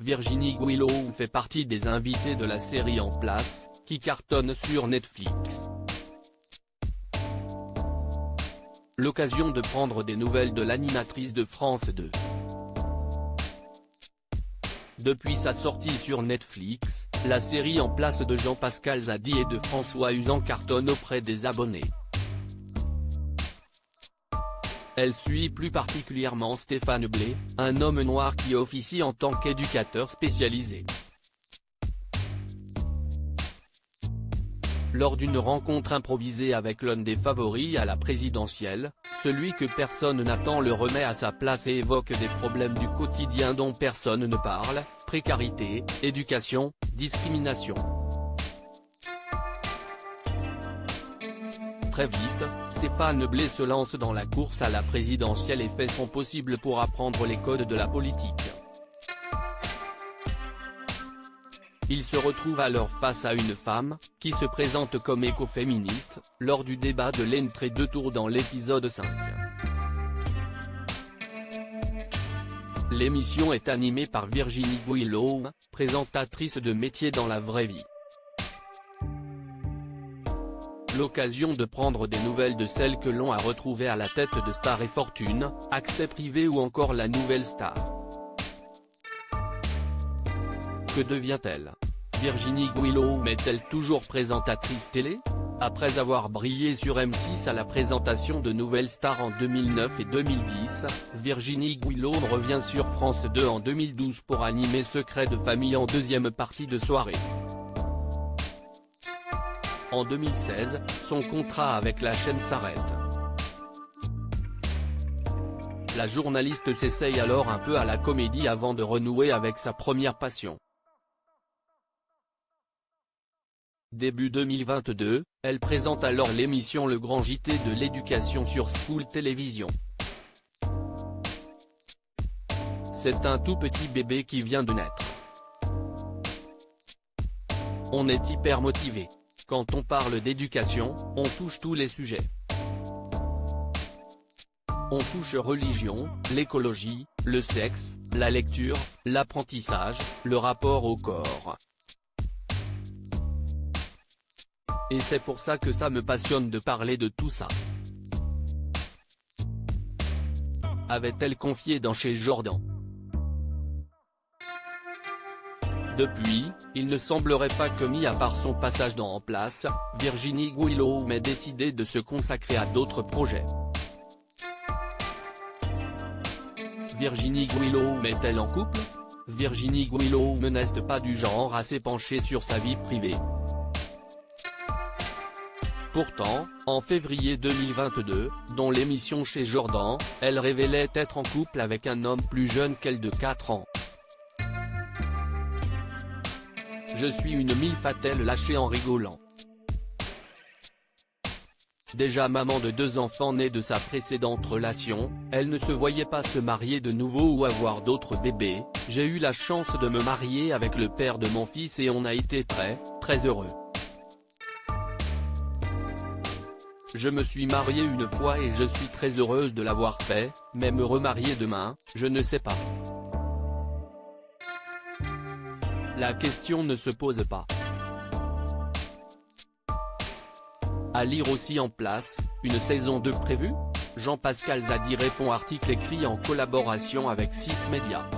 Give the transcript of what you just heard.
Virginie Guilloux fait partie des invités de la série En Place, qui cartonne sur Netflix. L'occasion de prendre des nouvelles de l'animatrice de France 2. Depuis sa sortie sur Netflix, la série En Place de Jean-Pascal Zadi et de François Uzan cartonne auprès des abonnés. Elle suit plus particulièrement Stéphane Blé, un homme noir qui officie en tant qu'éducateur spécialisé. Lors d'une rencontre improvisée avec l'un des favoris à la présidentielle, celui que personne n'attend le remet à sa place et évoque des problèmes du quotidien dont personne ne parle, précarité, éducation, discrimination. Très vite, Stéphane Blé se lance dans la course à la présidentielle et fait son possible pour apprendre les codes de la politique. Il se retrouve alors face à une femme, qui se présente comme écoféministe, lors du débat de l'entrée deux tours dans l'épisode 5. L'émission est animée par Virginie Guilloux, présentatrice de métier dans la vraie vie. L'occasion de prendre des nouvelles de celles que l'on a retrouvées à la tête de Star et Fortune, Accès Privé ou encore La Nouvelle Star. Que devient-elle? Virginie Guilloux est-elle toujours présentatrice télé? Après avoir brillé sur M6 à la présentation de Nouvelle Star en 2009 et 2010, Virginie Guilloux revient sur France 2 en 2012 pour animer Secret de famille en deuxième partie de soirée. En 2016, son contrat avec la chaîne s'arrête. La journaliste s'essaye alors un peu à la comédie avant de renouer avec sa première passion. Début 2022, elle présente alors l'émission Le Grand JT de l'éducation sur School Télévision. C'est un tout petit bébé qui vient de naître. On est hyper motivé. Quand on parle d'éducation, on touche tous les sujets. On touche religion, l'écologie, le sexe, la lecture, l'apprentissage, le rapport au corps. Et c'est pour ça que ça me passionne de parler de tout ça. Avait-elle confié dans Chez Jordan. Depuis, il ne semblerait pas que mis à part son passage dans En Place, Virginie Guilloux ait décidé de se consacrer à d'autres projets. Virginie Guilloux est-elle en couple? Virginie Guilloux n'est pas du genre à s'épancher sur sa vie privée. Pourtant, en février 2022, dans l'émission Chez Jordan, elle révélait être en couple avec un homme plus jeune qu'elle de 4 ans. Je suis une milf, a-t-elle lâché en rigolant. Déjà maman de 2 enfants nés de sa précédente relation, elle ne se voyait pas se marier de nouveau ou avoir d'autres bébés. J'ai eu la chance de me marier avec le père de mon fils et on a été très heureux. Je me suis mariée une fois et je suis très heureuse de l'avoir fait, mais me remarier demain, je ne sais pas. La question ne se pose pas. À lire aussi En Place, une saison 2 prévue? Jean-Pascal Zadi répond article écrit en collaboration avec 6 Médias.